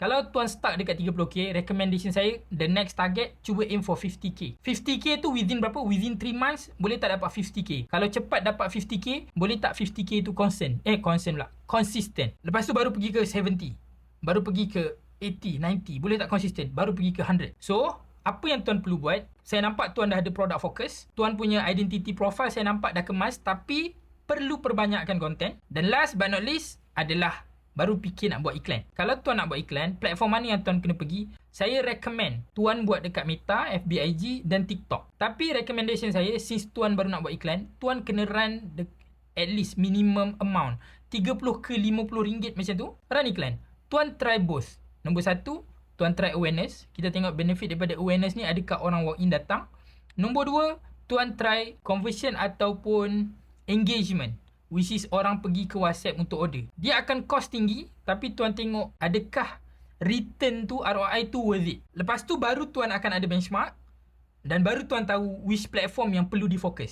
Kalau tuan stuck dekat 30k, recommendation saya, the next target, cuba aim for 50k. 50k tu within berapa? Within 3 months, boleh tak dapat 50k? Kalau cepat dapat 50k, boleh tak 50k tu consistent pula. Consistent. Lepas tu baru pergi ke 70. Baru pergi ke 80, 90. Boleh tak consistent? Baru pergi ke 100. So, apa yang tuan perlu buat? Saya nampak tuan dah ada product focus. Tuan punya identity profile saya nampak dah kemas, tapi perlu perbanyakkan konten. Dan last but not least adalah baru fikir nak buat iklan. Kalau tuan nak buat iklan, platform mana yang tuan kena pergi? Saya recommend tuan buat dekat Meta, FBIG dan TikTok. Tapi recommendation saya, since tuan baru nak buat iklan, tuan kena run at least minimum amount 30 ke 50 ringgit macam tu. Run iklan. Tuan try both. Nombor 1, tuan try awareness. Kita tengok benefit daripada awareness ni, adakah orang walk in datang. Nombor 2, tuan try conversion ataupun engagement, which is orang pergi ke WhatsApp untuk order. Dia akan cost tinggi, tapi tuan tengok adakah return tu, ROI tu worth it. Lepas tu baru tuan akan ada benchmark dan baru tuan tahu which platform yang perlu difokus.